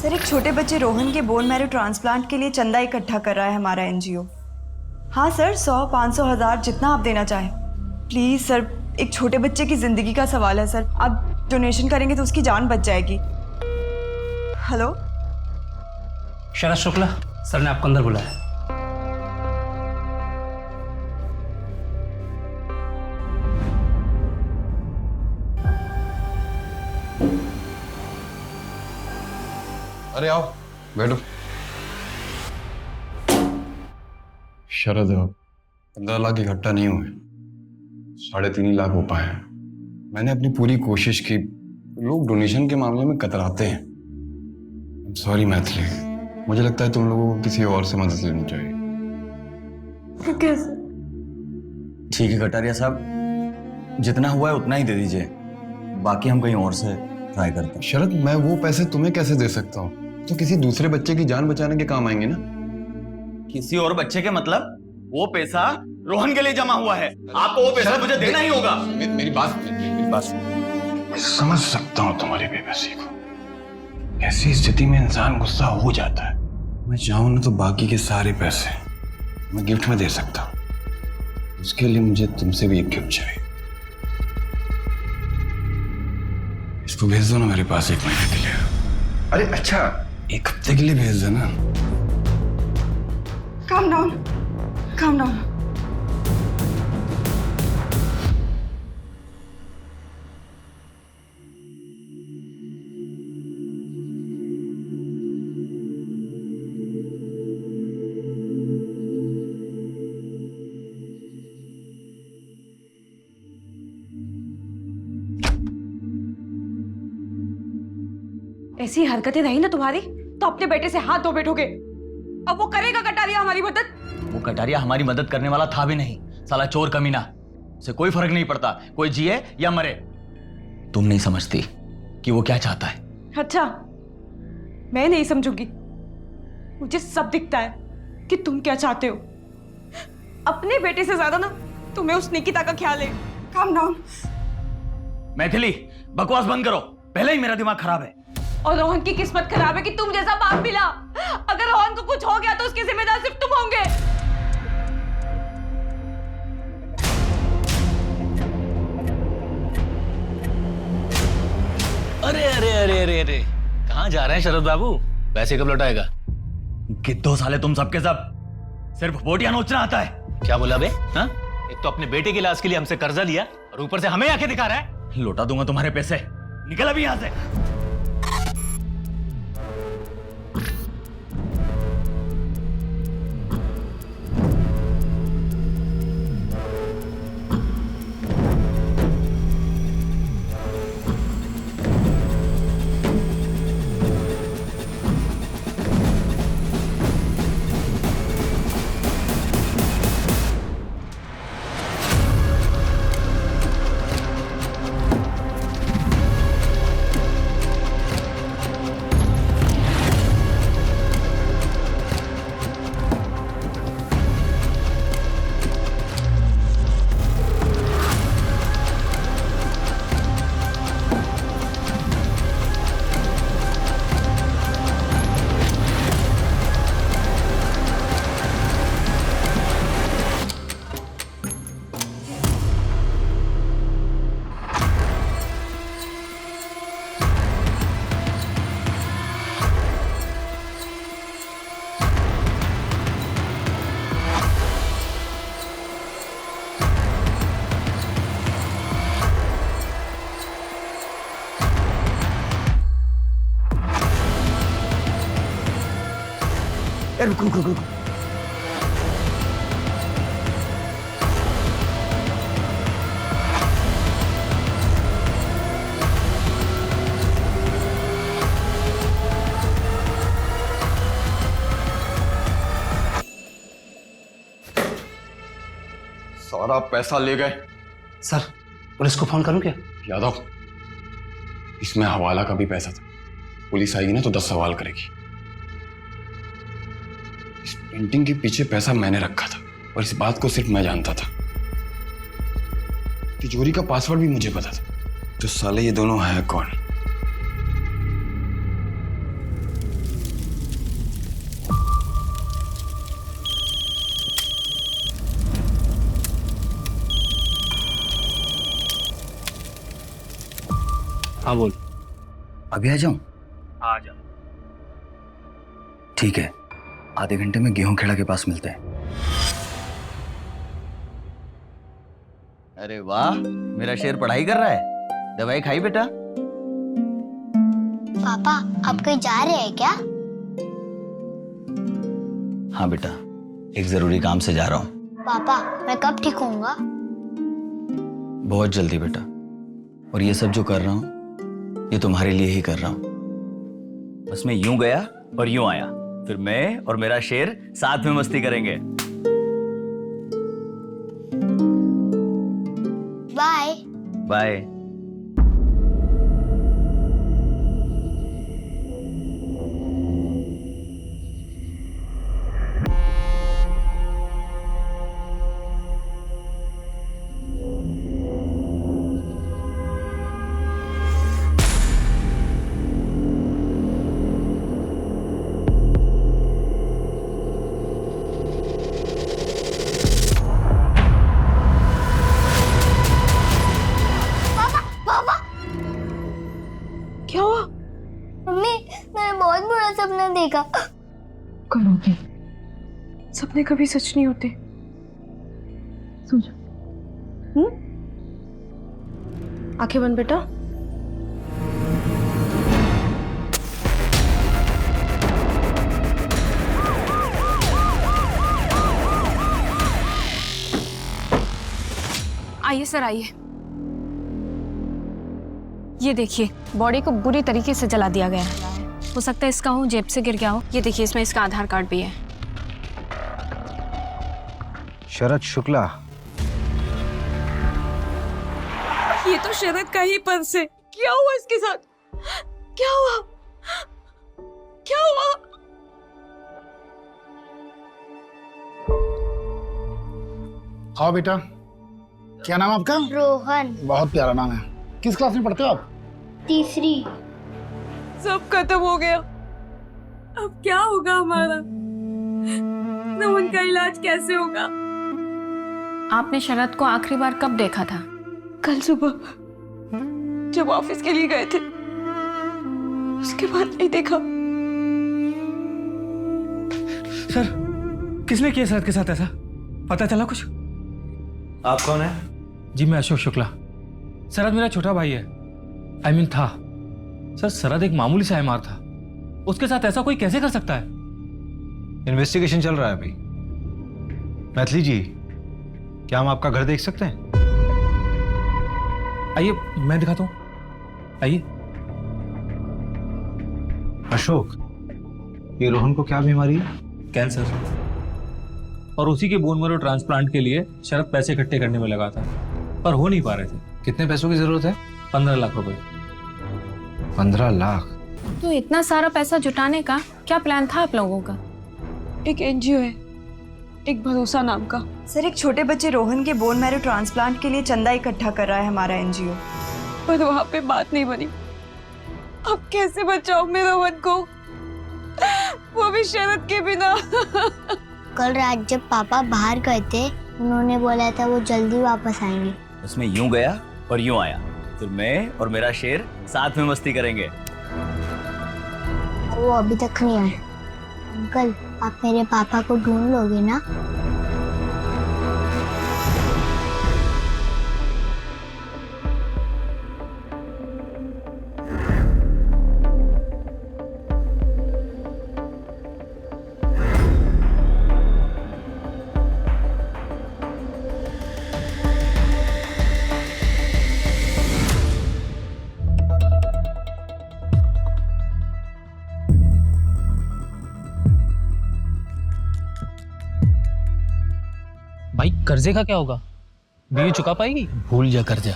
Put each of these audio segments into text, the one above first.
Sir, एक छोटे बच्चे रोहन के बोन मैरो ट्रांसप्लांट के लिए चंदा इकट्ठा कर रहा है हमारा एनजीओ। हाँ सर, 100, 500, 1000 जितना आप देना चाहें। प्लीज़ सर, एक छोटे बच्चे की ज़िंदगी का सवाल है सर। आप डोनेशन करेंगे तो उसकी जान बच जाएगी। हेलो शरद शुक्ला सर ने आपको अंदर बुलाया। अरे आओ बैठो। शरद 15 लाख इकट्ठा नहीं हुए, 3.5 लाख हो पाए हैं। मैंने अपनी पूरी कोशिश की। लोग डोनेशन के मामले में कतराते हैं। सॉरी मैथिली, मुझे लगता है तुम लोगों को किसी और से मदद लेनी चाहिए। ठीक है कटारिया साहब, जितना हुआ है उतना ही दे दीजिए, बाकी हम कहीं और से ट्राई करते हैं। शरद, मैं वो पैसे तुम्हें कैसे दे सकता हूँ? तो किसी दूसरे बच्चे की जान बचाने के काम आएंगे ना। किसी और बच्चे के मतलब? वो पैसा रोहन के लिए जमा हुआ है, आपको वो पैसा मुझे देना ही होगा। मेरी बात मैं समझ सकता हूँ तुम्हारी बेबसी को। ऐसी स्थिति में इंसान गुस्सा हो जाता है। मैं चाहूँ ना तो बाकी के सारे पैसे मैं गिफ्ट में दे सकता हूँ। उसके लिए मुझे तुमसे भी एक गिफ्ट चाहिए। इसको भेज दो ना मेरे पास 1 महीने के लिए। अरे अच्छा, 1 हफ्ते के लिए भेज देना। Calm down, calm down. ऐसी हरकतें रही ना तुम्हारी तो अपने बेटे से हाथ धो बैठोगे। अब वो करेगा कटारिया हमारी मदद? वो कटारिया हमारी मदद करने वाला था भी नहीं, साला चोर कमीना। उसे कोई फर्क नहीं पड़ता कोई जिए या मरे। तुम नहीं समझती कि वो क्या चाहता है। अच्छा, मैं नहीं समझूंगी। मुझे सब दिखता है कि तुम क्या चाहते हो। अपने बेटे से ज्यादा ना तुम्हें उस निकिता का ख्याल है। Calm down. मैथिली, बकवास बंद करो, पहले ही मेरा दिमाग खराब है। और रोहन की किस्मत खराब है कि तुम जैसा बाप मिला। अगर रोहन को कुछ हो गया तो उसकी जिम्मेदार सिर्फ तुम होंगे। अरे अरे अरे अरे अरे, कहाँ जा रहे हैं शरद बाबू? पैसे कब लौटाएगा? कितो साले तुम सबके सब सिर्फ बोटियां नोचना आता है। क्या बोला बे? हाँ? एक तो अपने बेटे के इलाज के लिए हमसे कर्जा लिया और ऊपर से हमें आके दिखा रहा है। लौटा दूंगा तुम्हारे पैसे, निकल अभी यहां से। रुक रुक रुक रुक। सारा पैसा ले गए। सर, पुलिस को फोन करूं क्या? यादव, इसमें हवाला का भी पैसा था। पुलिस आएगी ना तो 10 सवाल करेगी। इस पेंटिंग के पीछे पैसा मैंने रखा था और इस बात को सिर्फ मैं जानता था। तिजोरी का पासवर्ड भी मुझे पता था। तो साले ये दोनों हैं कौन? हाँ बोल। अभी आ जाऊं? आ जा। ठीक है, आधे घंटे में गेहूं खेड़ा के पास मिलते हैं। अरे वाह, मेरा शेर पढ़ाई कर रहा है। दवाई खाई बेटा? पापा आप कहीं जा रहे हैं क्या? हाँ बेटा, एक जरूरी काम से जा रहा हूँ। पापा मैं कब ठीक होऊंगा? बहुत जल्दी बेटा। और ये सब जो कर रहा हूँ ये तुम्हारे लिए ही कर रहा हूँ। बस मैं यूं गया और यूं आया, फिर मैं और मेरा शेर साथ में मस्ती करेंगे। बाय। बाय। क्या हुआ? मम्मी मैंने बहुत बुरा सपना देखा। करोगे, सपने कभी सच नहीं होते। सो जा। आंखें बंद बेटा। आइए सर, आइए। ये देखिए, बॉडी को बुरी तरीके से जला दिया गया है। हो सकता है इसका हो जेब से गिर गया हो। ये देखिए, इसमें इसका आधार कार्ड भी है। शरद शुक्ला। ये तो शरद का ही पर्स है। क्या हुआ इसके साथ? क्या हुआ? क्या हुआ? आओ बेटा, क्या नाम आपका? रोहन। बहुत प्यारा नाम है। किस क्लास में पढ़ते हो आप? तीसरी। सब खत्म हो गया। अब क्या होगा हमारा? रोहन का इलाज कैसे होगा? आपने शरद को आखिरी बार कब देखा था? कल सुबह जब ऑफिस के लिए गए थे, उसके बाद नहीं देखा। सर, किसने किया शरद के साथ ऐसा? पता चला कुछ? आप कौन है? जी मैं अशोक शुक्ला। शरद मेरा छोटा भाई है। था। सर, शरद एक मामूली सा एमआर था। उसके साथ ऐसा कोई कैसे कर सकता है? इन्वेस्टिगेशन चल रहा है अभी। मैथिली जी, क्या हम आपका घर देख सकते हैं? आइए, मैं दिखाता हूँ। आइए। अशोक, ये रोहन को क्या बीमारी है? कैंसर। और उसी के बोन मैरो ट्रांसप्लांट के लिए शरद पैसे इकट्ठे करने में लगा था, पर हो नहीं पा रहे थे। कितने पैसों की जरूरत है? 15 लाख रुपए। 15 लाख? तो इतना सारा पैसा जुटाने का क्या प्लान था आप लोगों का? एक एनजीओ है, एक भरोसा नाम का। सर, एक छोटे बच्चे रोहन के बोन मैरो ट्रांसप्लांट के लिए चंदा इकट्ठा कर रहा है हमारा एनजीओ। पर वहां पे बात नहीं बनी। अब कैसे बचाऊं मैं रोहन को, वो भी शरद के बिना? कल रात जब पापा बाहर गए थे, उन्होंने बोला था वो जल्दी वापस आएंगे। उसमें यूं गया और यूं आया, फिर मैं और मेरा शेर साथ में मस्ती करेंगे। वो अभी तक नहीं आए। अंकल, आप मेरे पापा को ढूंढ लोगे ना? भाई, कर्जे का क्या होगा? बीवी चुका पाएगी? भूल जा कर्जा।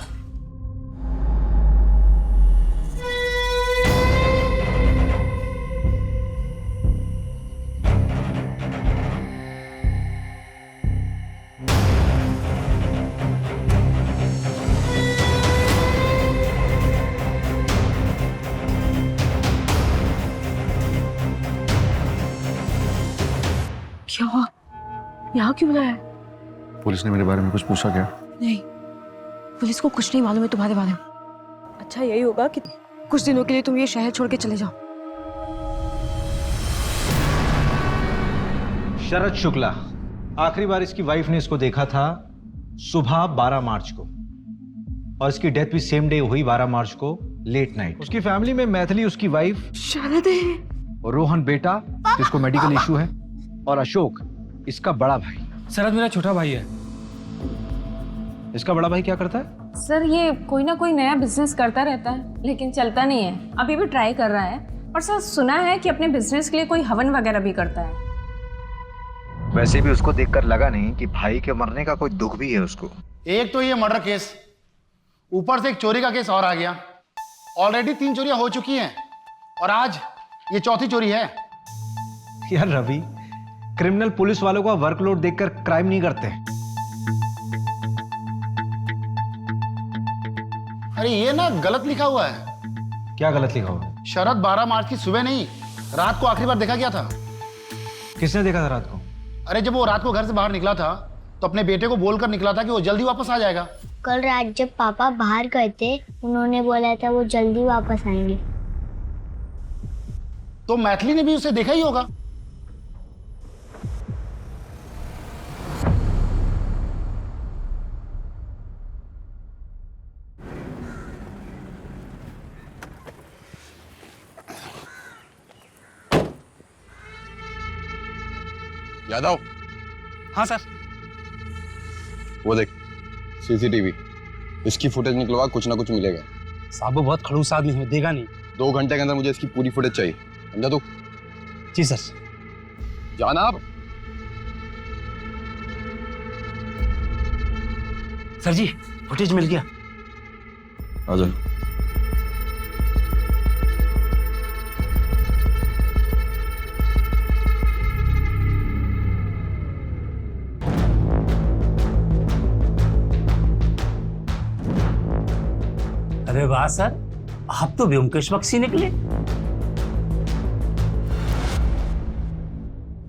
क्या हुआ? यहाँ क्यों बुलाया? पुलिस ने मेरे बारे में कुछ पूछा क्या? नहीं, पुलिस को कुछ नहीं मालूम है तुम्हारे बारे में। अच्छा यही होगा कि कुछ दिनों के लिए तुम ये शहर छोड़ के चले जाओ। शरद शुक्ला, आखिरी बार इसकी वाइफ ने इसको देखा था सुबह 12 मार्च को, और इसकी डेथ भी सेम डे हुई 12 मार्च को लेट नाइट। उसकी फैमिली में मैथिली उसकी वाइफ, शरद है। और रोहन बेटा जिसको मेडिकल इशू है, और अशोक इसका बड़ा भाई। शरद मेरा छोटा भाई है। इसका बड़ा भाई क्या करता है? सर ये कोई ना कोई नया बिजनेस करता रहता है लेकिन चलता नहीं है, अभी भी ट्राई कर रहा है। और सर सुना है कि अपने बिजनेस के लिए कोई हवन वगैरह भी करता है। वैसे भी उसको देखकर लगा नहीं कि भाई के मरने का कोई दुख भी है उसको। एक तो ये मर्डर केस, ऊपर से एक चोरी का केस और आ गया। ऑलरेडी 3 चोरियां हो चुकी हैं और आज ये चौथी चोरी है। यार रवि, क्रिमिनल पुलिस वालों का वर्कलोड देखकर क्राइम नहीं करते। अरे ये ना गलत लिखा हुआ है। क्या गलत लिखा हुआ? शरद 12 मार्च की सुबह नहीं, रात को आखिरी बार देखा गया था। किसने देखा था रात को? अरे जब वो रात को घर से बाहर निकला था तो अपने बेटे को बोलकर निकला था कि वो जल्दी वापस आ जाएगा। कल रात जब पापा बाहर गए थे, उन्होंने बोला था वो जल्दी वापस आएंगे। तो मैथिली ने भी उसे देखा ही होगा। यादव, हाँ सर। वो देख सीसीटीवी, इसकी फुटेज निकलवा, कुछ ना कुछ मिलेगा। साहब वो बहुत खड़ूस आदमी है, देगा नहीं। 2 घंटे के अंदर मुझे इसकी पूरी फुटेज चाहिए, समझा तू? जी सर। जाना आप। सर जी फुटेज मिल गया। आ जाओ। अरे वाह सर, आप तो व्योमकेश बख्शी निकले।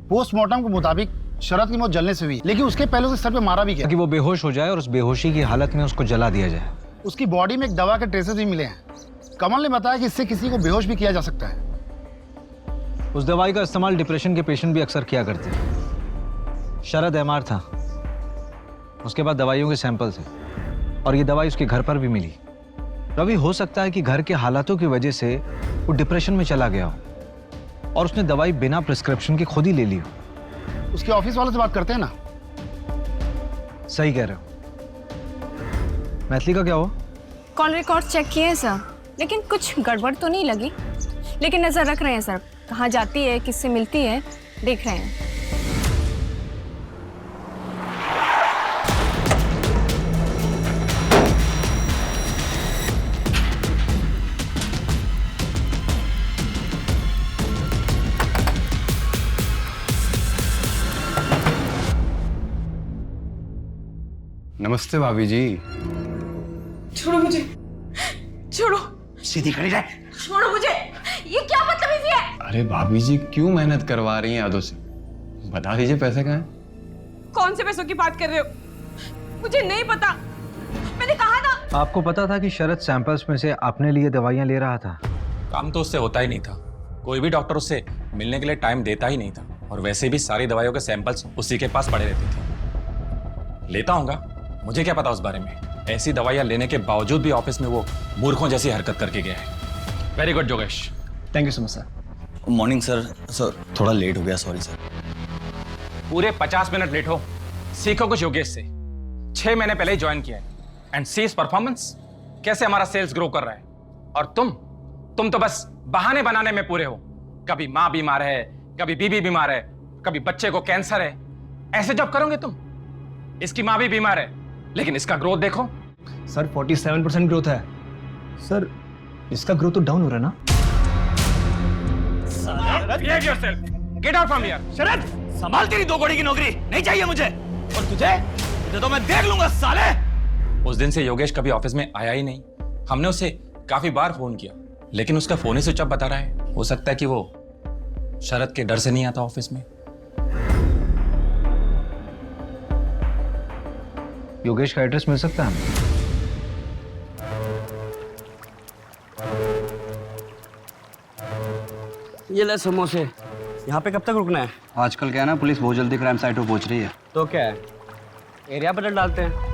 पोस्टमार्टम के मुताबिक शरद की मौत जलने से हुई, लेकिन उसके पहले उसे सर पे मारा भी गया। ताकि वो बेहोश हो जाए और उस बेहोशी की हालत में उसको जला दिया जाए। उसकी बॉडी में एक दवा के ट्रेसेस भी मिले हैं। कमल ने बताया कि इससे किसी को बेहोश भी किया जा सकता है। उस दवाई का इस्तेमाल डिप्रेशन के पेशेंट भी अक्सर किया करते हैं। शरद एमआर था, उसके बाद दवाइयों के सैंपल थे, और ये दवाई उसके घर पर भी मिली। रवि, हो सकता है कि घर के हालातों की वजह से वो डिप्रेशन में चला गया हो और उसने दवाई बिना प्रिस्क्रिप्शन के खुद ही ले ली हो। उसके ऑफिस वालों से बात करते हैं ना। सही कह रहे हो। मैथिली का क्या हुआ? कॉल रिकॉर्ड चेक किए हैं सर, लेकिन कुछ गड़बड़ तो नहीं लगी। लेकिन नजर रख रहे हैं सर, कहाँ जाती है, किससे मिलती है, देख रहे हैं। नमस्ते भाभी जी। छोड़ो मुझे, छोड़ो, सीधी खड़ी रह। छोड़ो मुझे। ये क्या बदतमीजी है? अरे भाभी जी क्यों मेहनत करवा रही हैं यादों से? बता दीजिए पैसे कहाँ हैं? कौन से पैसों की बात कर रहे हो? मुझे नहीं पता, मैंने कहा ना। आपको पता था कि शरद सैंपल्स में से अपने लिए दवाइयां ले रहा था? काम तो उससे होता ही नहीं था। कोई भी डॉक्टर उससे मिलने के लिए टाइम देता ही नहीं था, और वैसे भी सारी दवाइयों के सैंपल्स उसी के पास पड़े रहते थे। लेता होगा, मुझे क्या पता उस बारे में। ऐसी दवाइयां लेने के बावजूद भी ऑफिस में वो मूर्खों जैसी हरकत करके गया है। Very good Yogesh. Thank you so much sir. Morning sir. Sir थोड़ा लेट हो गया, सॉरी सर। पूरे 50 मिनट लेट हो। सीखो कुछ योगेश से। 6 महीने पहले ही ज्वाइन किया है, एंड सी इज परफॉर्मेंस। कैसे हमारा सेल्स ग्रो कर रहा है। और तुम तो बस बहाने बनाने में पूरे हो। कभी माँ बीमार है, कभी बीबी बीमार है, कभी बच्चे को कैंसर है। ऐसे जब करोगे तुम। इसकी माँ भी बीमार है, लेकिन इसका ग्रोथ देखो। सर 47% ग्रोथ है। सर इसका ग्रोथ तो डाउन हो रहा है ना? Behave yourself. Get out from here. शरद, संभाल तेरी 2 कौड़ी की नौकरी नहीं चाहिए मुझे। और तुझे तो मैं देख लूंगा साले। उस दिन से योगेश कभी ऑफिस में आया ही नहीं। हमने उसे काफी बार फोन किया, लेकिन उसका फोन ही स्विच ऑफ बता रहा है। हो सकता है कि वो शरद के डर से नहीं आता ऑफिस में। योगेश का एड्रेस मिल सकता है हमें? ये ले समोसे। यहाँ पे कब तक रुकना है? आजकल क्या है ना, पुलिस बहुत जल्दी क्राइम साइट पर पहुंच रही है। तो क्या है, एरिया बदल डालते हैं।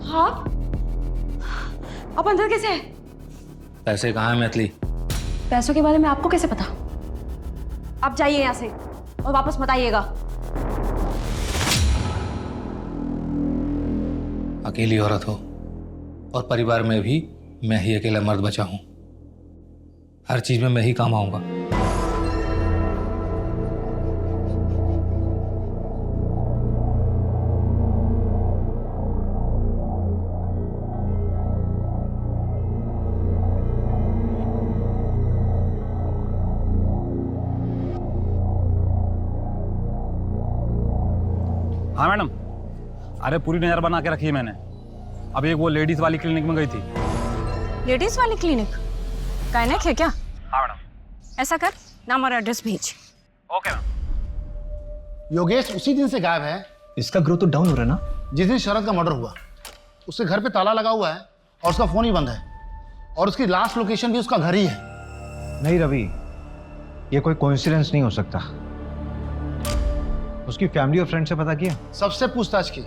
हाँ, आप अंदर कैसे है? पैसे कहाँ है मैथिली? पैसों के बारे में आपको कैसे पता? आप जाइए यहाँ से और वापस मत आइएगा। अकेली औरत हो और परिवार में भी मैं ही अकेला मर्द बचा हूं। हर चीज में मैं ही काम आऊंगा। हाँ मैडम, अरे पूरी नजर बना के रखी है मैंने। अब एक वो लेडीज वाली क्लिनिक में गई थी। लेडीज वाली क्लिनिक? गायनेक है क्या? हाँ मैडम। ऐसा कर, नाम और एड्रेस भेज। Okay ma'am. योगेश उसी दिन से गायब है। इसका ग्रोथ तो डाउन हो रहा है ना। जिस दिन शरद का मर्डर हुआ उसके घर पे ताला लगा हुआ है और उसका फोन ही बंद है, और उसकी लास्ट लोकेशन भी उसका घर ही है। नहीं रवि, ये कोई कोइंसिडेंस नहीं हो सकता। उसकी फैमिली और फ्रेंड से पता किया? सबसे पूछताछ की,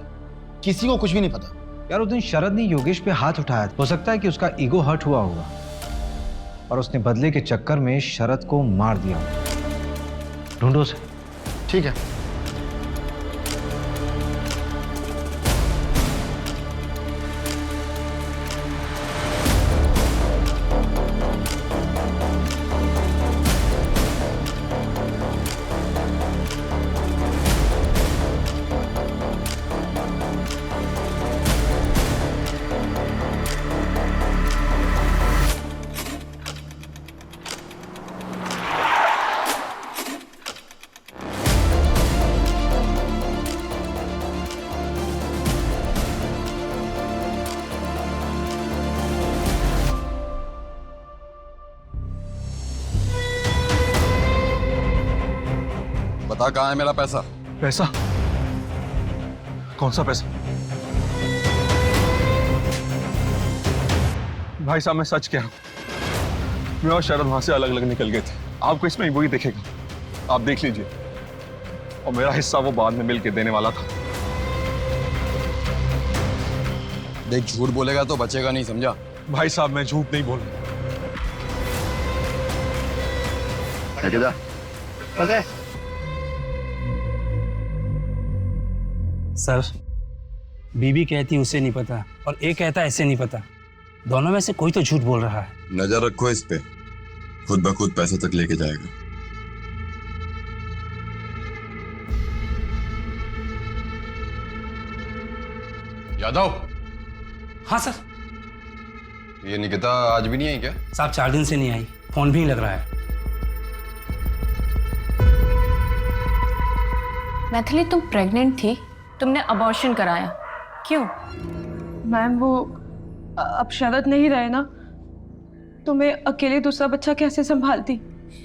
किसी को कुछ भी नहीं पता। यार उस दिन शरद ने योगेश पे हाथ उठाया, हो सकता है कि उसका ईगो हर्ट हुआ होगा और उसने बदले के चक्कर में शरद को मार दिया। ढूंढो उसे। ठीक है। बता कहाँ है मेरा पैसा? पैसा? कौन सा पैसा? भाई साहब मैं सच कह रहा हूं, मैं और शरद वहां से अलग अलग निकल गए थे। आपको इसमें वही दिखेगा, आप देख लीजिए। और मेरा हिस्सा वो बाद में मिल के देने वाला था। देख, झूठ बोलेगा तो बचेगा नहीं, समझा? भाई साहब मैं झूठ नहीं बोल रहा। सर, बीबी कहती उसे नहीं पता और ए कहता ऐसे नहीं पता। दोनों में से कोई तो झूठ बोल रहा है। नजर रखो इस पे, खुद ब खुद पैसे तक लेके जाएगा। यादव। हाँ सर। ये निकिता आज भी नहीं आई क्या? साहब 4 दिन से नहीं आई, फोन भी नहीं लग रहा है। मैथिली, तुम प्रेग्नेंट थी, तुमने अबॉर्शन कराया, क्यों? मैम वो अब शरद नहीं रहे ना, तो मैं अकेले दूसरा बच्चा कैसे संभालती?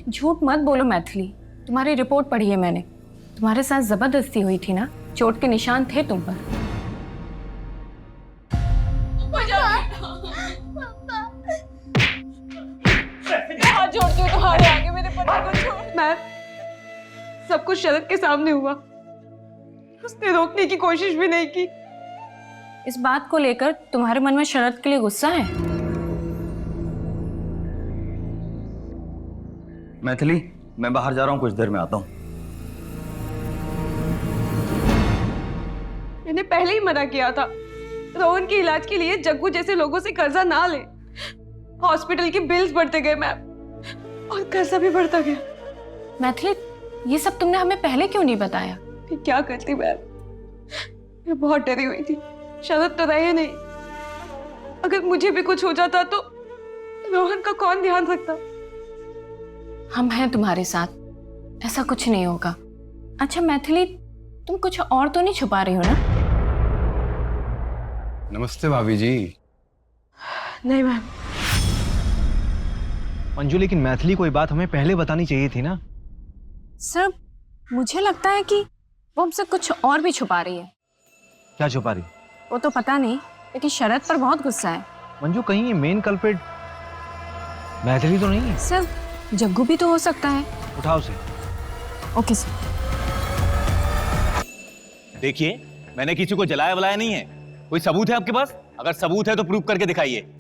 झूठ मत बोलो मैथिली, तुम्हारी रिपोर्ट पढ़ी है मैंने। तुम्हारे साथ जबरदस्ती हुई थी ना, चोट के निशान थे तुम पर। हाथ जोड़ती हूँ तुम्हारे आगे, मेरे पति को छोड़। मैम, सब कुछ शरद के सामने हुआ, उसने रोकने की कोशिश भी नहीं की। इस बात को लेकर तुम्हारे मन में शरद के लिए गुस्सा है? मैथिली, मैं बाहर जा रहा हूँ, कुछ देर में आता हूँ। मैंने पहले ही मना किया था, रोहन के इलाज के लिए जग्गू जैसे लोगों से कर्जा ना ले। हॉस्पिटल के बिल्स बढ़ते गए मैम, और कर्जा भी बढ़ता गया। मैथिली, ये सब तुमने हमें पहले क्यों नहीं बताया? क्या करती मैम, मैं बहुत डरी हुई थी। शरद तो रहे नहीं। अगर मुझे भी कुछ हो जाता तो रोहन का कौन ध्यान रखता? हम हैं तुम्हारे साथ, ऐसा कुछ नहीं होगा। अच्छा मैथिली, तुम कुछ और तो नहीं छुपा रही हो ना? नमस्ते भाभी जी। नहीं मैम। मंजू, लेकिन मैथिली को ये बात हमें पहले बतानी चाहिए थी ना। सर मुझे लगता है कि वो हमसे कुछ और भी छुपा रही है। क्या छुपा रही? वो तो पता नहीं, लेकिन शरद पर बहुत गुस्सा है। मंजू, कहीं ये मेन कल्प्रिट मैथिली तो नहीं है? सर जग्गू भी तो हो सकता है। उठाओ उसे। Okay sir. देखिए, मैंने किसी को जलाया वलाया नहीं है। कोई सबूत है आपके पास? अगर सबूत है तो प्रूव करके दिखाइए।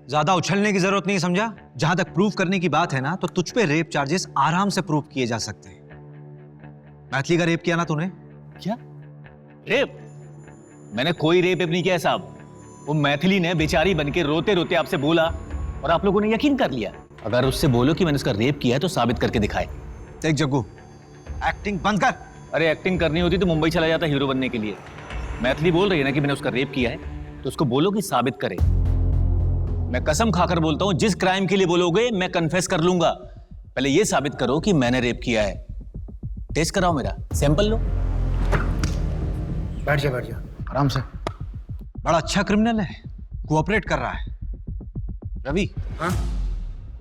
ज्यादा उछलने की जरूरत नहीं, समझा? जहां तक प्रूव करने की बात है ना, तो तुझ पे रेप चार्जेस आराम से प्रूव किए जा सकते हैं। मैथिली का रेप किया ना तूने? क्या रेप? मैंने कोई रेप नहीं किया है साहब। वो मैथिली ने बेचारी बनके रोते रोते आपसे बोला और आप लोगों ने यकीन कर लिया। अगर उससे बोलो कि मैंने उसका रेप किया है तो साबित करके दिखाए। देख जग्गू, एक्टिंग बंद कर। अरे एक्टिंग करनी होती तो मुंबई चला जाता हीरो बनने के लिए। मैथिली बोल रही है ना कि मैंने उसका रेप किया है, तो उसको बोलो कि साबित करे। मैं कसम खाकर बोलता हूं, जिस क्राइम के लिए बोलोगे मैं कन्फेस कर लूंगा। पहले ये साबित करो कि मैंने रेप किया है। टेस्ट कराओ, मेरा सैंपल लो। बैठ जा आराम से। बड़ा अच्छा क्रिमिनल है, कोऑपरेट कर रहा है। रवि, हाँ?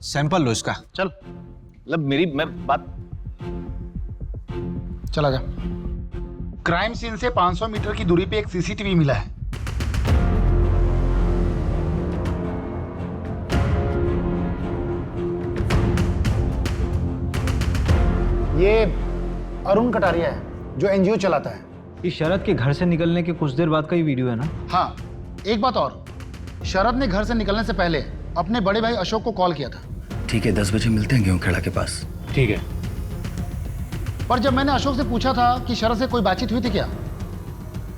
सैंपल लो इसका। चल। मतलब मेरी मैं बात। चला जा। क्राइम सीन से 500 मीटर की दूरी पे एक सीसीटीवी मिला है। ये अरुण कटारिया है जो एनजीओ चलाता है। ये शरद के घर से निकलने के कुछ देर बाद का ही वीडियो है ना? हाँ, एक बात और, शरद ने घर से निकलने से पहले अपने बड़े भाई अशोक को कॉल किया था। ठीक है, 10 बजे मिलते हैं गेहूं खेड़ा के पास। ठीक है। पर जब मैंने अशोक से पूछा था कि शरद से कोई बातचीत हुई थी क्या,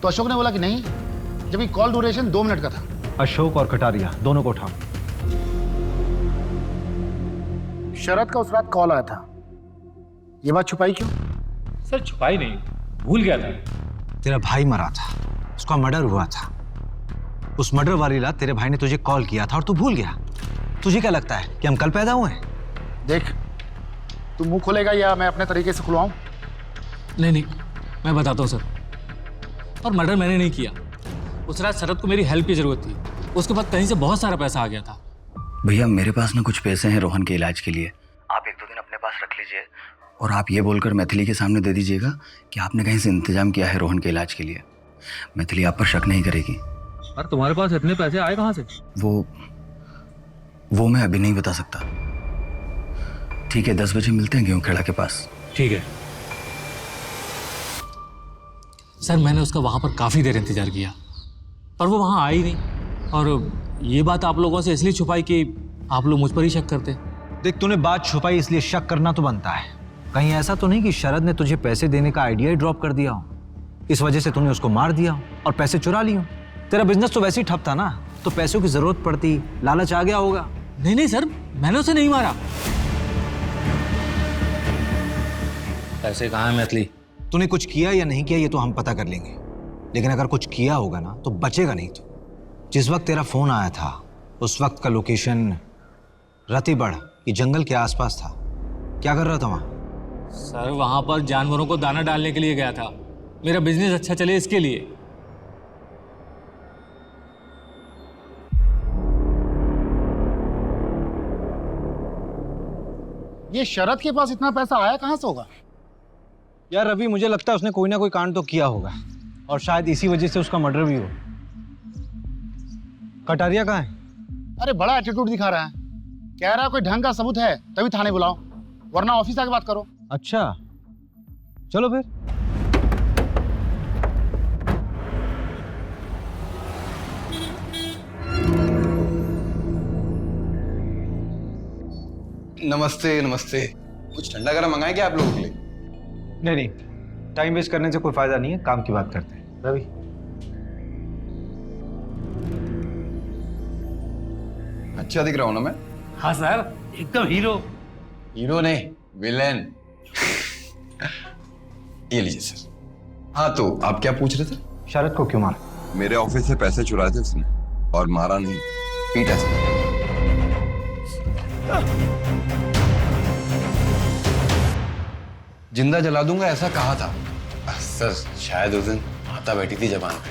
तो अशोक ने बोला कि नहीं, जबकि कॉल ड्यूरेशन 2 मिनट का था। अशोक और कटारिया दोनों को उठाओ। शरद का उस रात कॉल आया था, ये बात छुपाई क्यों? सर छुपाई नहीं, भूल गया था। तेरा भाई मरा था, उसका मर्डर हुआ था। उस मर्डर वाली रात तेरे भाई ने तुझे कॉल किया था और तू भूल गया। तुझे क्या लगता है कि हम कल पैदा हुए हैं? देख, तू मुंह खोलेगा या मैं अपने तरीके से खुलवाऊं? नहीं, मैं बताता हूँ सर। और मर्डर मैंने नहीं किया। उस रात शरद को मेरी हेल्प की जरूरत थी, उसके बाद कहीं से बहुत सारा पैसा आ गया था। भैया मेरे पास ना कुछ पैसे हैं रोहन के इलाज के लिए, आप 1-2 दिन अपने पास रख लीजिए और आप ये बोलकर मैथिली के सामने दे दीजिएगा कि आपने कहीं से इंतजाम किया है रोहन के इलाज के लिए। मैथिली आप पर शक नहीं करेगी। अरे तुम्हारे पास इतने पैसे आए कहाँ से? वो मैं अभी नहीं बता सकता। ठीक है, 10 बजे मिलते हैं गेहूं खेड़ा के पास। ठीक है सर। मैंने उसका वहां पर काफी देर इंतजार किया, पर वो वहां आई नहीं। और ये बात आप लोगों से इसलिए छुपाई कि आप लोग मुझ पर ही शक करते। देख, तूने बात छुपाई इसलिए शक करना तो बनता है। कहीं ऐसा तो नहीं कि शरद ने तुझे पैसे देने का आइडिया ही ड्रॉप कर दिया हो, इस वजह से तूने उसको मार दिया हो और पैसे चुरा लिए हो? तेरा बिजनेस तो वैसे ही ठप था ना, तो पैसों की जरूरत पड़ती, लालच आ गया होगा। नहीं सर, मैंने उसे नहीं मारा। पैसे कहाँ है मैथिली? तूने कुछ किया या नहीं किया ये तो हम पता कर लेंगे, लेकिन अगर कुछ किया होगा ना तो बचेगा नहीं। तो जिस वक्त तेरा फोन आया था उस वक्त का लोकेशन रतिबड़ की जंगल के आसपास था। क्या कर रहा था वहां? सर वहां पर जानवरों को दाना डालने के लिए गया था, मेरा बिजनेस अच्छा चले इसके लिए। ये शरद के पास इतना पैसा आया कहां से होगा? यार रवि, मुझे लगता है उसने कोई ना कोई कांड तो किया होगा और शायद इसी वजह से उसका मर्डर भी हो। कटारिया कहाँ है? अरे बड़ा एटीट्यूड दिखा रहा है, कह रहा है कोई ढंग का सबूत है तभी थाने बुलाओ, वरना ऑफिस आके बात करो। अच्छा चलो फिर। नमस्ते नमस्ते। कुछ ठंडा गरम मंगाए क्या आप लोगों के लिए? नहीं, टाइम वेस्ट करने से कोई फायदा नहीं है, काम की बात करते हैं। रवि, अच्छा दिख रहा हूं ना मैं? हाँ सर, एकदम हीरो। हीरो नहीं, विलेन। ये लीजिए सर। हाँ तो आप क्या पूछ रहे थे? शरद को क्यों मारा? मेरे ऑफिस से पैसे चुराए थे उसने और मारा नहीं, पीटा था। जिंदा जला दूंगा ऐसा कहा था सर। शायद उस दिन माता बैठी थी जबान पे,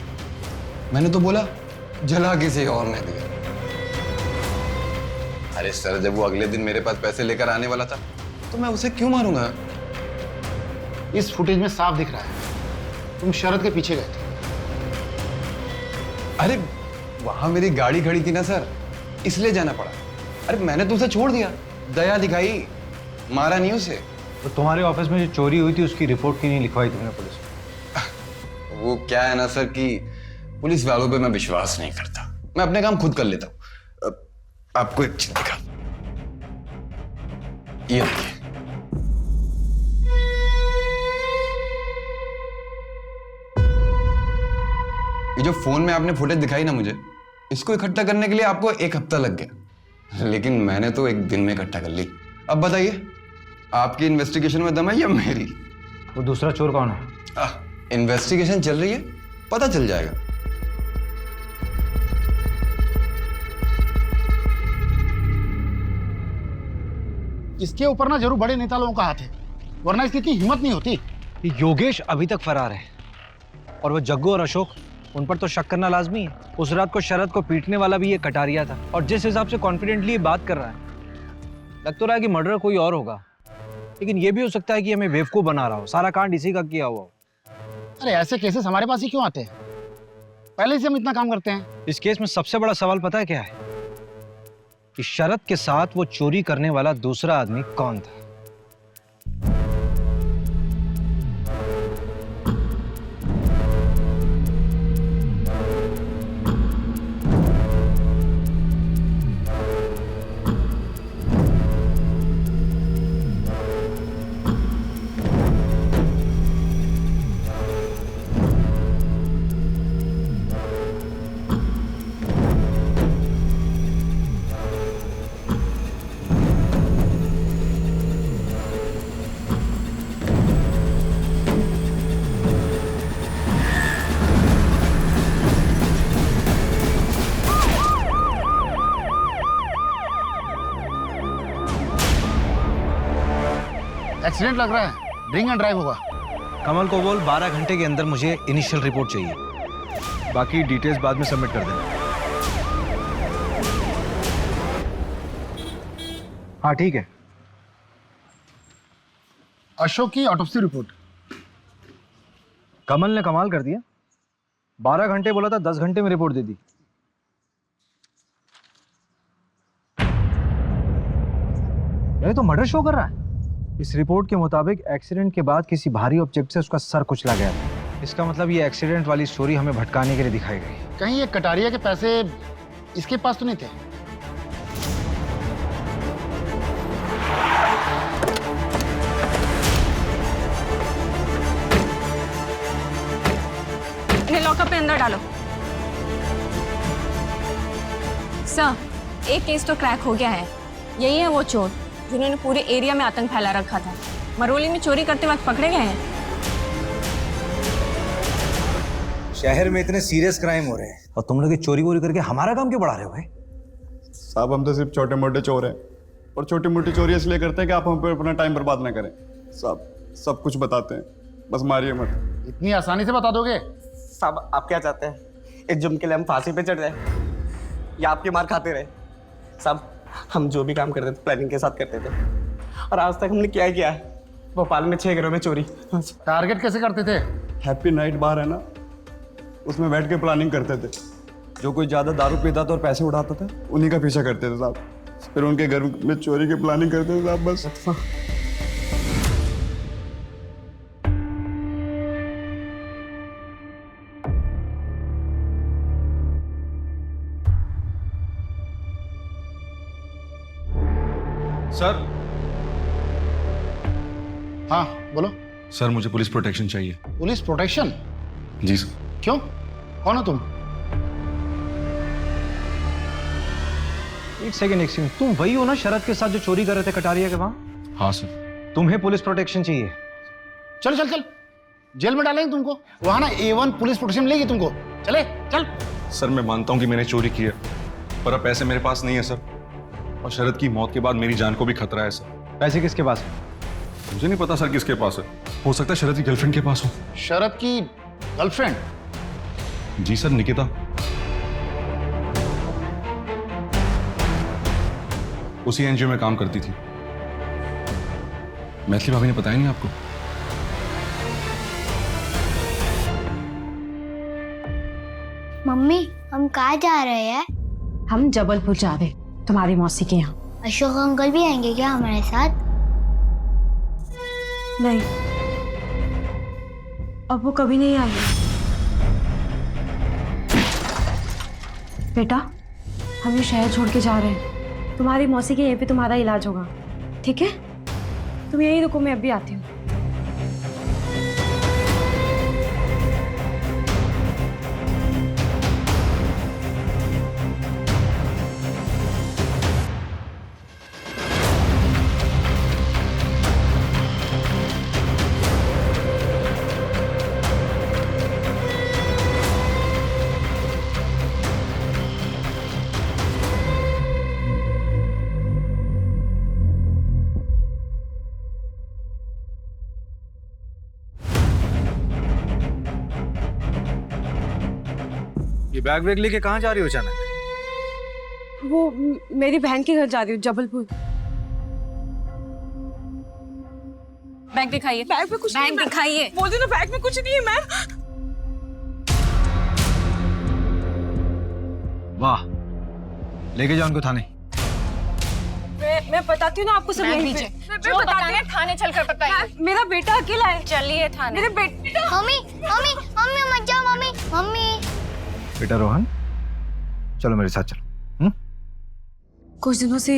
मैंने तो बोला जला किसी और ने दिया। अरे सर, जब वो अगले दिन मेरे पास पैसे लेकर आने वाला था तो मैं उसे क्यों मारूंगा? इस फुटेज में साफ दिख रहा है तुम शरद के पीछे गए थे। अरे वहां मेरी गाड़ी खड़ी थी ना सर, इसलिए जाना पड़ा। अरे मैंने तो उसे छोड़ दिया, दया दिखाई, मारा नहीं उसे। तो तुम्हारे ऑफिस में जो चोरी हुई थी उसकी रिपोर्ट क्यों नहीं लिखवाई तुमने पुलिस में? वो क्या है ना सर कि पुलिस वालों पे मैं विश्वास नहीं करता, मैं अपने काम खुद कर लेता हूँ। आपको एक चीज दिखा, ये देखिए। ये जो फोन में आपने फुटेज दिखाई ना मुझे, इसको इकट्ठा करने के लिए आपको 1 हफ्ता लग गया, लेकिन मैंने तो 1 दिन में इकट्ठा कर ली। अब बताइए, आपकी इन्वेस्टिगेशन में दम है या मेरी? वो दूसरा चोर कौन है? इन्वेस्टिगेशन चल रही है, पता चल जाएगा। इसके ऊपर ना जरूर बड़े नेता लोगों का हाथ है, वरना इसकी इतनी हिम्मत नहीं होती। योगेश अभी तक फरार है और वो जग्गू और अशोक, उन पर तो शक करना लाजमी है। उस रात को शरद को पीटने वाला भी ये कटारिया था, और जिस हिसाब से कॉन्फिडेंटली ये बात कर रहा है, लग तो रहा है कि मर्डर कोई और होगा, लेकिन ये भी हो सकता है कि हमें बेवकूफ बना रहा हो, सारा कांड इसी का किया हुआ हो। अरे ऐसे केसेस हमारे पास ही क्यों आते हैं? पहले से हम इतना काम करते हैं। इस केस में सबसे बड़ा सवाल पता है क्या है? कि शरद के साथ वो चोरी करने वाला दूसरा आदमी कौन था? एक्सीडेंट लग रहा है, ड्रिंक एंड ड्राइव होगा। कमल को बोल 12 घंटे के अंदर मुझे इनिशियल रिपोर्ट चाहिए, बाकी डिटेल्स बाद में सबमिट कर देना। हाँ ठीक है। अशोक की ऑटोप्सी रिपोर्ट। कमल ने कमाल कर दिया, 12 घंटे बोला था, 10 घंटे में रिपोर्ट दे दी। ये तो मर्डर शो कर रहा है। इस रिपोर्ट के मुताबिक एक्सीडेंट के बाद किसी भारी ऑब्जेक्ट से उसका सर कुचला गया था। इसका मतलब ये एक्सीडेंट वाली स्टोरी हमें भटकाने के लिए दिखाई गई। कहीं ये कटारिया के पैसे इसके पास तो नहीं थे? इन्हें लॉकअप में अंदर डालो। सर, एक केस तो क्रैक हो गया है। यही है वो चोर जिन्होंने पूरे एरिया में आतंक फैला रखा था। मरोली में चोरी करते वक्त पकड़े गए हैं। शहर में इतने सीरियस क्राइम हो रहे हैं और तुम लोग चोरी वोरी करके हमारा काम क्यों बढ़ा रहे हो भाई? साहब, हम तो सिर्फ छोटे मोटे चोर हैं, और छोटी मोटी चोरी इसलिए करते हैं कि आप हम पे अपना टाइम बर्बाद ना करें। साहब, सब कुछ बताते हैं, बस मारिए मत। इतनी आसानी से बता दोगे? साहब, आप क्या चाहते हैं? एक जुर्म के लिए हम फांसी पे चढ़ जाए या आपकी मार खाते रहे? साहब, हम जो भी काम करते थे प्लानिंग के साथ करते थे, और आज तक हमने क्या किया है? भोपाल में 6 घरों में चोरी। टारगेट कैसे करते थे? हैप्पी नाइट बार है ना, उसमें बैठ के प्लानिंग करते थे। जो कोई ज़्यादा दारू पीता था और पैसे उड़ाता था, उन्हीं का पीछा करते थे साहब। फिर उनके घर में चोरी की प्लानिंग करते थे साहब, बस। सर। हाँ बोलो। सर, मुझे पुलिस प्रोटेक्शन चाहिए। Police protection? जी सर। क्यों, कौन हो तुम? एक सेकंड, तुम वही हो ना शरद के साथ जो चोरी कर रहे थे कटारिया के वहां? हाँ सर। तुम्हें पुलिस प्रोटेक्शन चाहिए? चल चल चल, जेल में डालेंगे तुमको। वहां ना A1 पुलिस प्रोटेक्शन मिलेगी तुमको। चले चल। सर मैं मानता हूं कि मैंने चोरी की है, पर अब पैसे मेरे पास नहीं है सर, और शरद की मौत के बाद मेरी जान को भी खतरा है सर। पैसे किसके पास है? मुझे नहीं पता सर किसके पास है, हो सकता है शरद की गर्लफ्रेंड के पास हो। शरद की गर्लफ्रेंड? जी सर, निकिता। उसी एनजीओ में काम करती थी। मैथिली भाभी ने बताया नहीं आपको? मम्मी हम कहाँ जा रहे हैं? हम जबलपुर जा रहे तुम्हारी मौसी के यहाँ। अशोक अंकल भी आएंगे क्या हमारे साथ? नहीं, अब वो कभी नहीं आएंगे। बेटा, हम ये शहर छोड़ के जा रहे हैं। तुम्हारी मौसी के यहीं पे तुम्हारा इलाज होगा, ठीक है? तुम यहीं रुको, मैं अभी आती हूँ। ये बैग वैग लेके कहाँ जा रही हो अचानक? वो मेरी बहन के घर जा रही हूँ, जबलपुर। बैग दिखाइए। बैग में कुछ नहीं है, बैग दिखाइए। बोल दो ना, बैग में कुछ नहीं है मैम। वाह, लेके जाओ उनको थाने। मैं बताती हूँ ना आपको सब। बैग यहीं पे। नीचे। मैं जो बताती बताना है थाने चलकर बताइए। मेरा बेटा अकेला है। चलिए थाने। मेरे बेटा। मम्मी मम्मी मम्मी मत जाओ मम्मी। मम्मी बेटा रोहन, चलो मेरे साथ चलो। कुछ दिनों से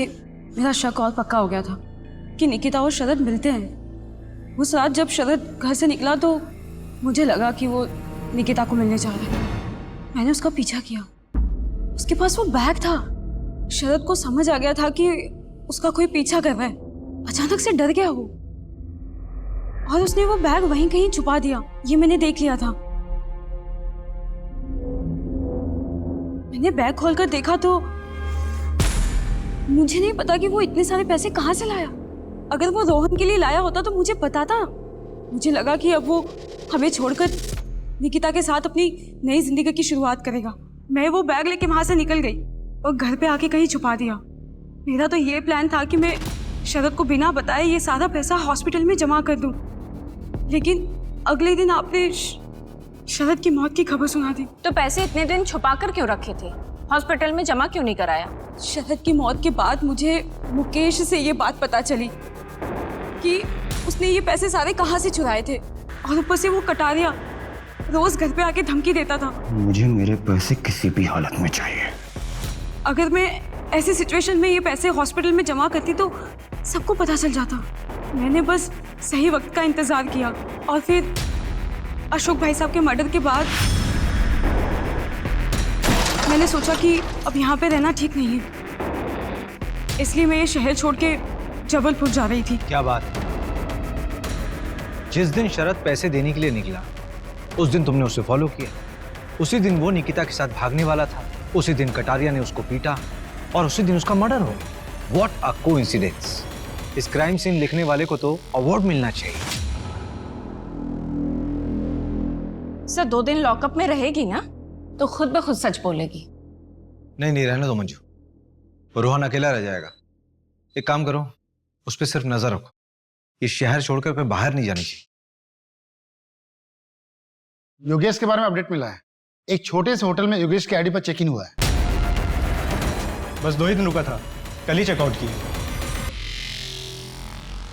मेरा शक और पक्का हो गया था कि निकिता और शरद मिलते हैं। उस रात जब शरद घर से निकला तो मुझे लगा कि वो निकिता को मिलने जा रहा है। मैंने उसका पीछा किया। उसके पास वो बैग था। शरद को समझ आ गया था कि उसका कोई पीछा कर रहा है। अचानक से डर गया वो, और उसने वो बैग वहीं कहीं छुपा दिया। ये मैंने देख लिया था। मैंने बैग खोलकर देखा तो मुझे नहीं पता कि वो इतने सारे पैसे कहाँ से लाया। अगर वो रोहन के लिए लाया होता तो मुझे पता था। मुझे लगा कि अब वो हमें छोड़कर निकिता के साथ अपनी नई जिंदगी की शुरुआत करेगा। मैं वो बैग लेके वहां से निकल गई और घर पे आके कहीं छुपा दिया। मेरा तो ये प्लान था कि मैं शरद को बिना बताए ये सारा पैसा हॉस्पिटल में जमा कर दूं। लेकिन अगले दिन आपने शरद की मौत की खबर सुना दी। तो पैसे इतने दिन छुपा कर क्यों रखे थे? हॉस्पिटल में जमा क्यों नहीं कराया? शरद की मौत के बाद मुझे मुकेश से ये बात पता चली कि उसने ये पैसे सारे कहाँ से चुराए थे, और ऊपर से वो कटारिया रोज घर पे आके धमकी देता था। मुझे मेरे पैसे किसी भी हालत में चाहिए। अगर मैं ऐसी सिचुएशन में ये पैसे हॉस्पिटल में जमा करती तो सबको पता चल जाता। मैंने बस सही वक्त का इंतजार किया, और फिर अशोक भाई साहब के मर्डर के बाद मैंने सोचा कि अब यहाँ पे रहना ठीक नहीं है, इसलिए मैं ये शहर छोड़ के जबलपुर जा रही थी। क्या बात! जिस दिन शरद पैसे देने के लिए निकला उस दिन तुमने उसे फॉलो किया। उसी दिन वो निकिता के साथ भागने वाला था। उसी दिन कटारिया ने उसको पीटा और उसी दिन उसका मर्डर हो गया। What a coincidence! इस क्राइम सीन लिखने वाले को तो अवार्ड मिलना चाहिए। सर 2 दिन लॉकअप में रहेगी ना तो खुद ब खुद सच बोलेगी। नहीं नहीं, रहने दो मंजू, वो रोहन अकेला रह जाएगा। एक काम करो, उस पर सिर्फ नजर रखो। इस शहर छोड़कर फिर बाहर नहीं जानी चाहिए। योगेश के बारे में अपडेट मिला है। एक छोटे से होटल में योगेश के आईडी पर चेक इन हुआ है। बस 2 ही दिन रुका था, कल ही चेकआउट किया।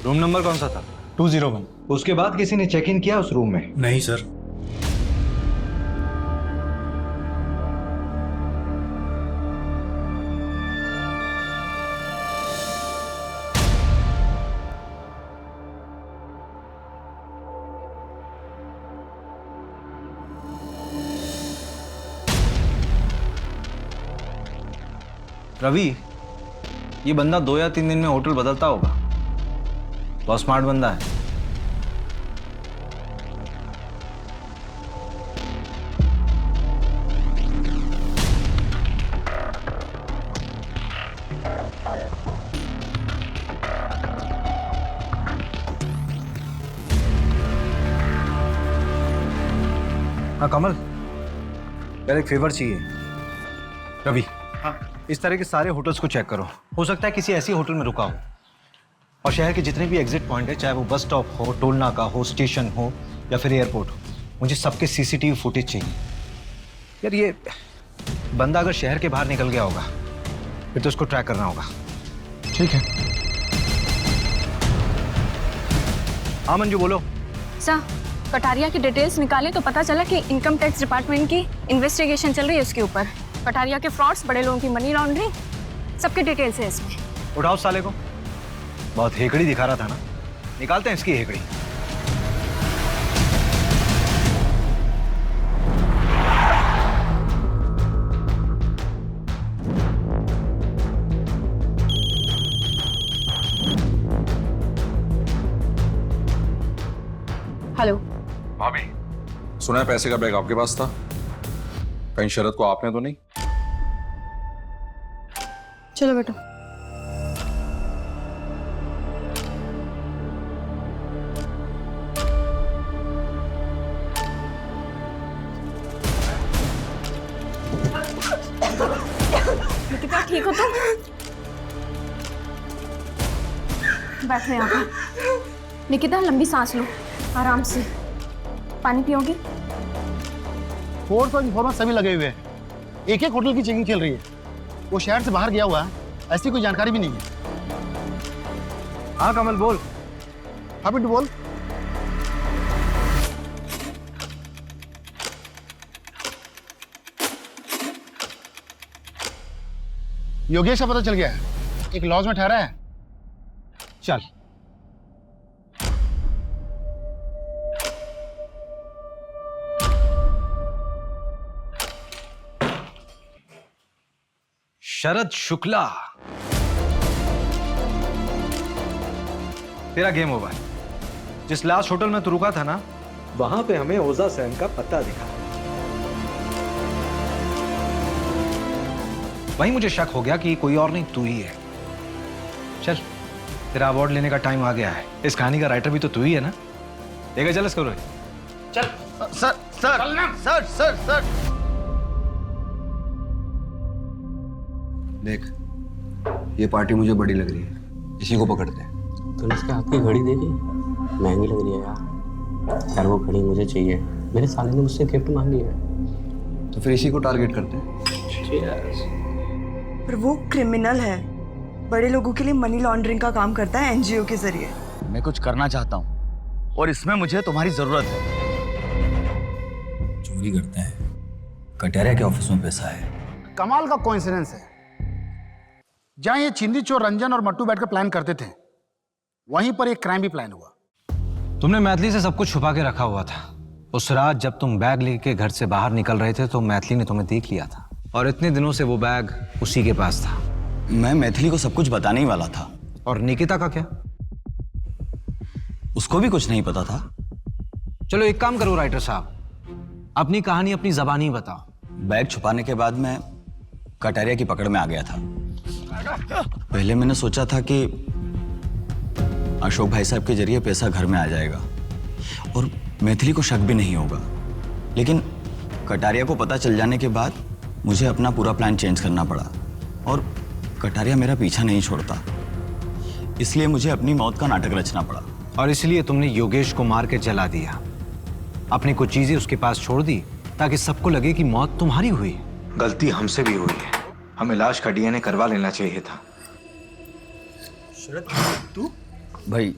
रूम नंबर कौन सा था? 201। उसके बाद किसी ने चेक इन किया उस रूम में? नहीं सर। रवि, ये बंदा 2 या 3 दिन में होटल बदलता होगा। बहुत स्मार्ट बंदा है। हाँ कमल, यार एक फेवर चाहिए। रवि, हाँ इस तरह के सारे होटल्स को चेक करो। हो सकता है किसी ऐसी होटल में रुका हो। और शहर के जितने भी एग्जिट पॉइंट है, चाहे वो बस स्टॉप हो, टोल नाका हो, स्टेशन हो या फिर एयरपोर्ट हो, मुझे सबके सीसीटीवी फुटेज चाहिए। यार ये बंदा अगर शहर के बाहर निकल गया होगा फिर तो उसको ट्रैक करना होगा। ठीक है। हाँ मंजू बोलो। सर, कटारिया की डिटेल्स निकाले तो पता चला कि इनकम टैक्स डिपार्टमेंट की इन्वेस्टिगेशन चल रही है उसके ऊपर। कटारिया के फ्रॉड्स, बड़े लोगों की मनी लॉन्ड्रिंग, सबके डिटेल्स है इसमें। उठाओ साले को, बहुत हेकड़ी दिखा रहा था ना, निकालते हैं इसकी हेकड़ी। हेलो भाभी, सुना है पैसे का बैग आपके पास था, कहीं शरद को आपने तो नहीं? चलो बेटा। निकिता, ठीक हो तुम? बैठो यहाँ पर। निकिता, लंबी सांस लो, आराम से। पानी पियोगी? फोर्स और इन्फॉर्मेंस सभी लगे हुए हैं। एक एक होटल की चेकिंग चल रही है। वो शहर से बाहर गया हुआ है, ऐसी कोई जानकारी भी नहीं है। हाँ कमल बोल। हाँ बिट्टू बोल। योगेश का पता चल गया है, एक लॉज में ठहरा है। चल। शरद शुक्ला, तेरा गेम ओवर। जिस लास्ट होटल में तू रुका था ना, वहां पे हमें ओजा सेन का पता दिखा। वहीं मुझे शक हो गया कि कोई और नहीं तू ही है। चल, तेरा अवार्ड लेने का टाइम आ गया है। इस कहानी का राइटर भी तो तू ही है ना? देखा, चल इसको। चल sir sir sir sir sir देख, ये पार्टी मुझे बड़ी लग रही है, इसी को पकड़ते हैं। तूने इसके हाथ की घड़ी देखी? महंगी लग रही है यार। यार वो घड़ी मुझे चाहिए, मेरे साले ने मुझसे गिफ्ट मांगी है। तो फिर इसी को टारगेट करते हैं। पर वो क्रिमिनल है, बड़े लोगों के लिए मनी लॉन्ड्रिंग का काम करता है एनजीओ के जरिए। मैं कुछ करना चाहता हूँ और इसमें मुझे तुम्हारी जरूरत है। चोरी करते हैं, कटारिया के ऑफिस में पैसा है। कमाल का कोइंसिडेंस है, जहां ये चिंदी चोर रंजन और मट्टू बैठकर प्लान करते थे, वहीं पर एक क्राइम भी प्लान हुआ। तुमने मैथिली से सब कुछ छुपा के रखा हुआ था। उस रात जब तुम बैग लेके घर से बाहर निकल रहे थे तो मैथिली ने तुम्हें देख लिया था, और इतने दिनों से वो बैग उसी के पास था। मैं मैथिली को सब कुछ बताने ही वाला था। और निकिता का क्या? उसको भी कुछ नहीं पता था। चलो एक काम करो राइटर साहब, अपनी कहानी अपनी जबानी बताओ। बैग छुपाने के बाद मैं कटारिया की पकड़ में आ गया था। पहले मैंने सोचा था कि अशोक भाई साहब के जरिए पैसा घर में आ जाएगा और मैथिली को शक भी नहीं होगा, लेकिन कटारिया को पता चल जाने के बाद मुझे अपना पूरा प्लान चेंज करना पड़ा और कटारिया मेरा पीछा नहीं छोड़ता, इसलिए मुझे अपनी मौत का नाटक रचना पड़ा। और इसलिए तुमने योगेश को मार के जला दिया, अपनी कुछ चीजें उसके पास छोड़ दी ताकि सबको लगे कि मौत तुम्हारी हुई। गलती हमसे भी हुई है, हमें लाश का डीएनए करवा लेना चाहिए था। शरद, तू? भाई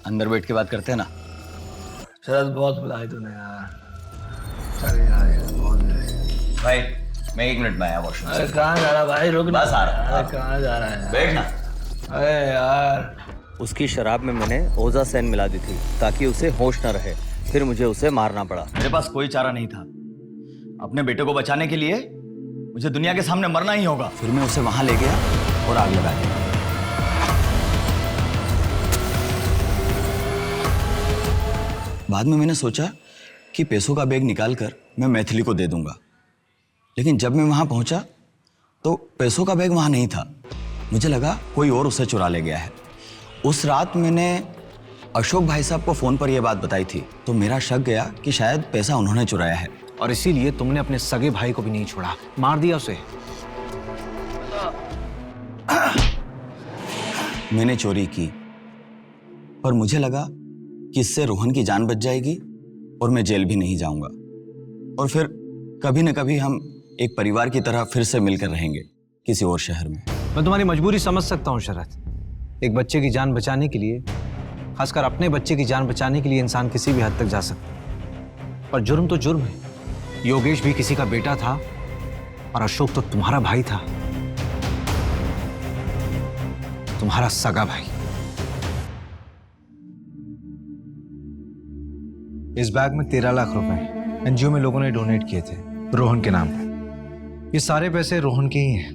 अंदर बैठ के बात करते हैं ना। शरद, बहुत बुलाए तूने यार। चल यार, बहुत बुलाए। भाई मैं 1 मिनट में आया वॉशरूम से। अरे कहाँ जा रहा भाई? रुक, बस आ रहा। अरे कहाँ जा रहा है? बैठ ना। अरे यार, उसकी शराब में मैंने ओजा सैन मिला दी थी ताकि उसे होश न रहे, फिर मुझे उसे मारना पड़ा। मेरे पास कोई चारा नहीं था। अपने बेटे को बचाने के लिए मुझे दुनिया के सामने मरना ही होगा। फिर मैं उसे वहां ले गया और आग लगा दी। बाद में मैंने सोचा कि पैसों का बैग निकालकर मैं मैथिली को दे दूंगा, लेकिन जब मैं वहां पहुंचा तो पैसों का बैग वहां नहीं था। मुझे लगा कोई और उसे चुरा ले गया है। उस रात मैंने अशोक भाई साहब को फोन पर यह बात बताई थी, तो मेरा शक गया कि शायद पैसा उन्होंने चुराया है। और इसीलिए तुमने अपने सगे भाई को भी नहीं छोड़ा, मार दिया उसे। मैंने चोरी की और मुझे लगा कि इससे रोहन की जान बच जाएगी और मैं जेल भी नहीं जाऊंगा, और फिर कभी न कभी हम एक परिवार की तरह फिर से मिलकर रहेंगे किसी और शहर में। मैं तुम्हारी मजबूरी समझ सकता हूँ शरद। एक बच्चे की जान बचाने के लिए, खासकर अपने बच्चे की जान बचाने के लिए इंसान किसी भी हद तक जा सकता है, पर जुर्म तो जुर्म है। योगेश भी किसी का बेटा था और अशोक तो तुम्हारा भाई था, तुम्हारा सगा भाई। इस बैग में 13 लाख रुपए एनजीओ में लोगों ने डोनेट किए थे रोहन के नाम पे। ये सारे पैसे रोहन के ही हैं।